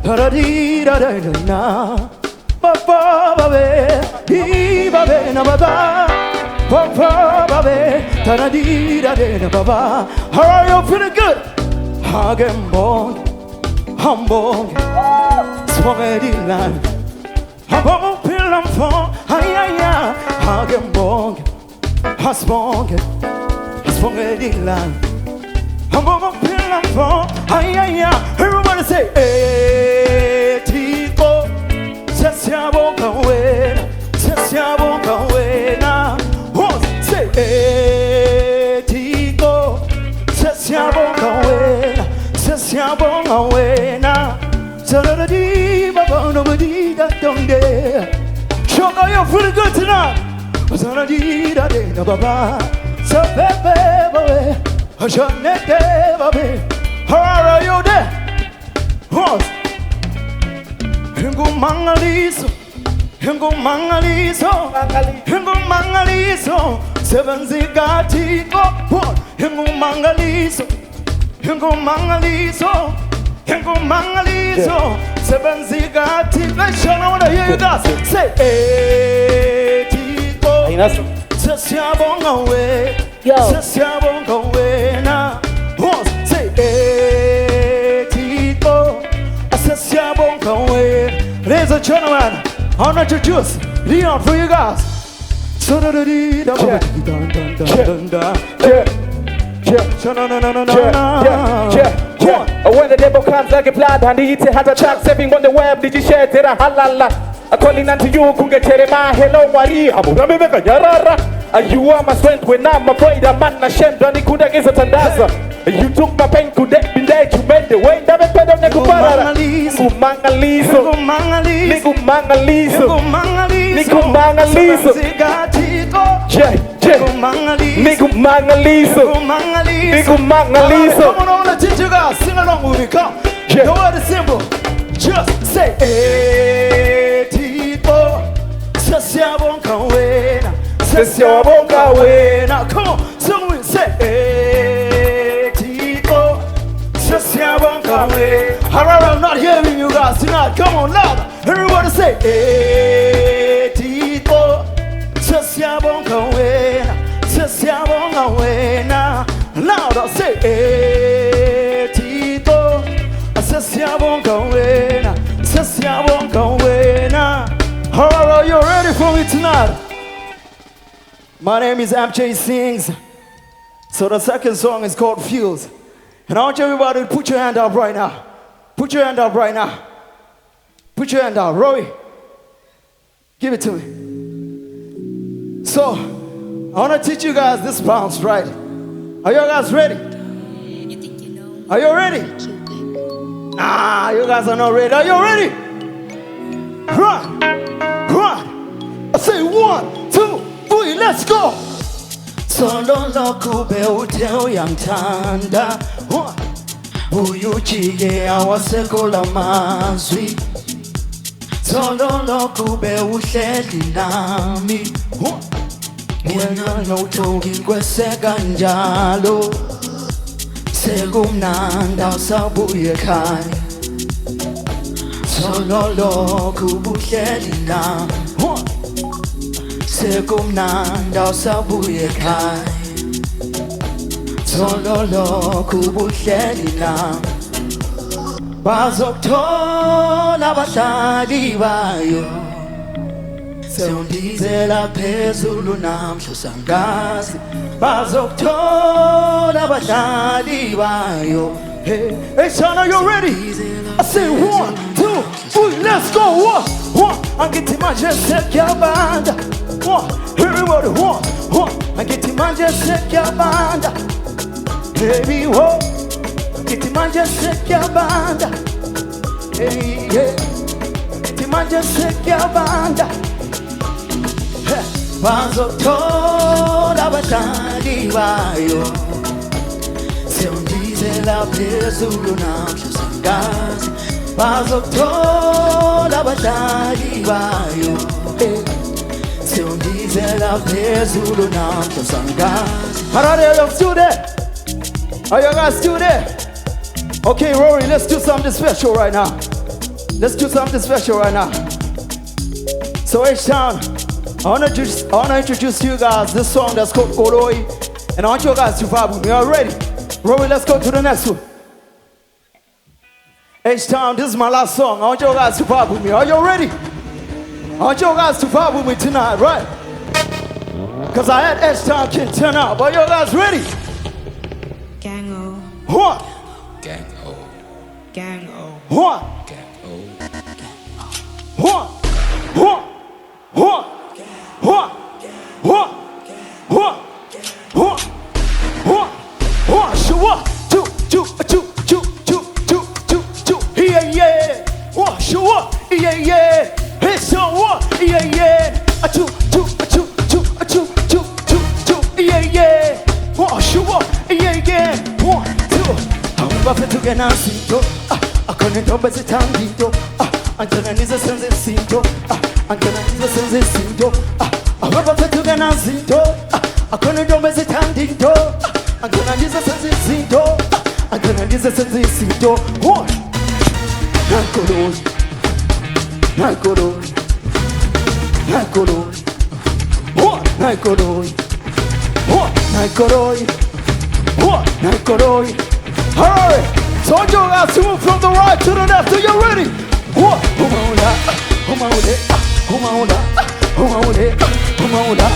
da-da-dee-da-da-da-na. Ba-ba-ba-be, ee-ba-be, na-ba-ba. Ba-ba-ba-be, da-da-dee-da-da-da-ba-ba. How are you feeling good? Hagen-bong, hum-bong, swung-a-dee-lan. Hum-bong-pil-lam-fong, ay-ay-ay. Hagen-bong, has-bong, swung-a-dee-lan. Hum-bong-pil-lam-fong, ay-ay-ay. Everybody say, Tico. Sessia-bong-ka-wena, Sessia-bong-ka-wena. Say, Tico. Sessia-bong-ka-wena, Sessia-bong-ka-wena. Sa-da-da-dee-ba-ba-da-ba-dee-da-dong-de. Shoko, you're feeling good tonight. Sa-da-dee-da-dee-da-ba-ba. Sa-be-be-ba-be. Ha-sha-ne-de-ba-be. How are you there? Hingo mangaliso, hingo mangaliso, hingo mangaliso. Seven zigatiko, hingo mangaliso, hingo mangaliso, hingo mangaliso. Seven zigatiko. Let's show me what I hear you guys say. Tiko, Sessia bonga we, Sessia bonga we na. Say Tiko. Ladies and gentlemen, I want to introduce Leon for you guys. When the devil comes like a blood and he has attack saving on the web, did you share it? Halala. According unto you, Kungeterema, hello, Wari, Abu Rameka Yarara. You are my strength when I'm afraid. A man ashamed, Johnny Kuda is a Tandaza. You took my pain to death, been dead, you made the way. Never played on the Kupara. Niku Mangaliso, Niku Mangaliso, Niku Mangaliso, Niku Mangaliso, Niku Mangaliso. Come on, I want to teach you guys. Sing along with me, come. The word is simple. Just say, Tito, Sessia bonka-wena, Sessia bonka-wena. Come on, someone say, Tito, Sessia bonka-wena. I'm not hearing you guys tonight. Come on, louder. Everybody say, Tito, Sessia bonka-wena, Sessia bonka-wena. Louder, say, Tito, Sessia bonka-wena, Sessia bonka-wena. Are you ready for me tonight? My name is MJ Sings. So the second song is called Fuels. And I want everybody to put your hand up right now. Put your hand up right now. Put your hand up. Roy, give it to me. So, I want to teach you guys this bounce, right? Are you guys ready? Are you ready? Ah, you guys are not ready. Are you ready? Run! Run! I say 1, 2, 3, let's go! Solo lokube uteo yamtanda Uyuchige awasekula mazwi Solo lokube uhleli nami Wena notoki kweseka njalo Sekumnanda usabuye ekhaya Solo lokhu ubuhleli nami Sekumnanda usabuye ekhaya Solo lokhu ubuhleli nami Bazokuthola abahlali bayo Sewundizela phezulu namhla sangazi Bazokuthola abahlali bayo. Hey, son, are you ready? I say 1, 2, 3, let's go. One, I get to my just set your band. Everybody, one, I get to my just set your band. Baby, whoa, get to my just set your band. Hey, yeah, get to my just set your band. Bazokuthola abahlali bayo Sewundizela phezulu namhla sangazi Bazokuthola abahlali bayo Sewundizela phezulu namhla sangazi. Are you still there? Are you guys still there? Okay, Rory, let's do something special right now. Let's do something special right now. So H-Town, I wanna introduce to you guys this song that's called Koroi. And I want you guys to vibe with me. Are you ready? Rory, let's go to the next one. H-Town, this is my last song. I want you guys to vibe with me. Are you ready? I want you guys to vibe with me tonight, right? Cause I had H-Town can turn out. Are you guys ready? Gang O. What? Gang O. Gang O. What? Gang O. What? What? What? What? What? What? What? What? What? Show what? Choo, choo, choo, choo, choo, choo, choo, choo. Yeah, yeah. What? Show what? Yeah, yeah. Hey, so what? Yeah, yeah. Choo, choo, choo, choo, choo, choo, choo, choo. Yeah, yeah. What? Show what? Yeah, yeah. 1, 2. I'm about to get a sinto. I couldn't know but it's tangido. Until I need a sense of sinto. Until I need a sense of sinto. I'm about to get a sinto. I couldn't know but it's tangido. Until I need a sense of sinto. Until I need a sense of sinto. What? Nakoloi. Nakoloi. Nakoloi. What? Nakoloi. What? Nakoloi. What? Nakoloi. Alright, so I want you guys to move from the right to the left. Are you ready? What? Humaula, humaula, humaula, humaula, humaula,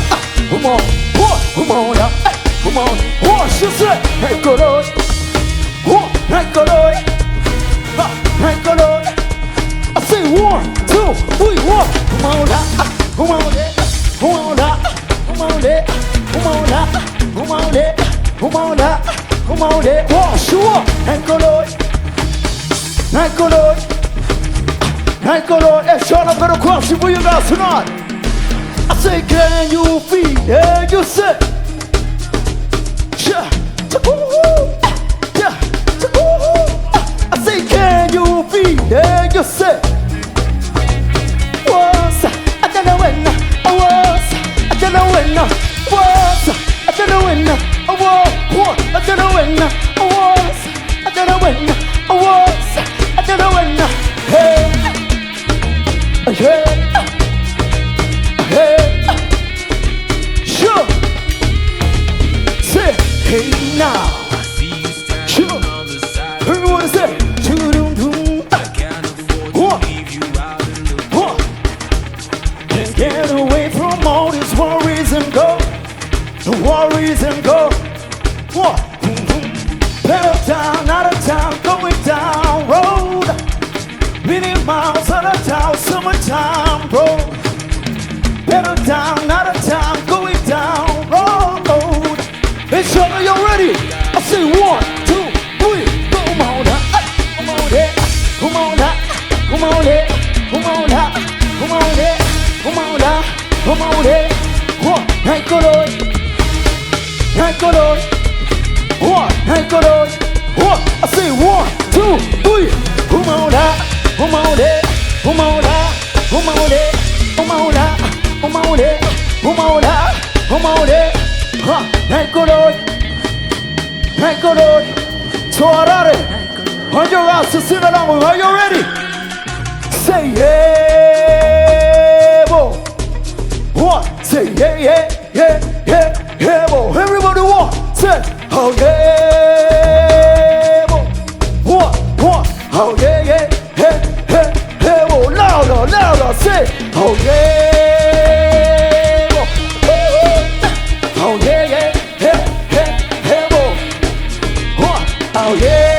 humaula, what? Humaula, humaula, what? She said, Nakoloi. What? Nakoloi. Nakoloi. I say 1, 2, 3, what? Humaula, humaula, humaula, humaula, humaula, humaula, humaula. Come on there, oh, sure, Nakoloi, Nakoloi, Nakoloi. Hey, Sean, I've got a question for you guys tonight. I say, can you feel? Yeah, you say, yeah, yeah, I say, can you feel? Yeah, you say, was I don't know when, I was I don't know when, was I don't know when, I was. What? I don't know when I was. I don't know when I was. I don't know when. Hey, hey, hey. Sure. Say, hey now. Sure. Everyone say, what? What? Can't get away from all these worries and go. The worries and go. What? Pedal down, out of town, going down road. Many miles out of town, summertime road. Pedal down, out of town, going down road. Hey, Shoko, you ready? I say 1, 2, 3. Come on up, come on there, come on up, come on there, come on up, come on there, come on up, come on there. What? Nakoloi, Nakoloi. What? Nakoloi. What? I say 1, 2, 3. Come on up, come on there, come on up, come on there, come on up, come on there, come on up, come on there. Nakoloi, Nakoloi. So Arare, on your ass to sing along with me. Are you ready? Say yeah, bo. What? Say yeah, yeah, yeah, yeah, yeah, bo. Everybody what? Say. Oh yeah, what? Oh yeah, yeah, hey, hey, hey, oh, louder, louder, say, oh yeah, oh yeah, yeah, hey, hey, hey, oh yeah.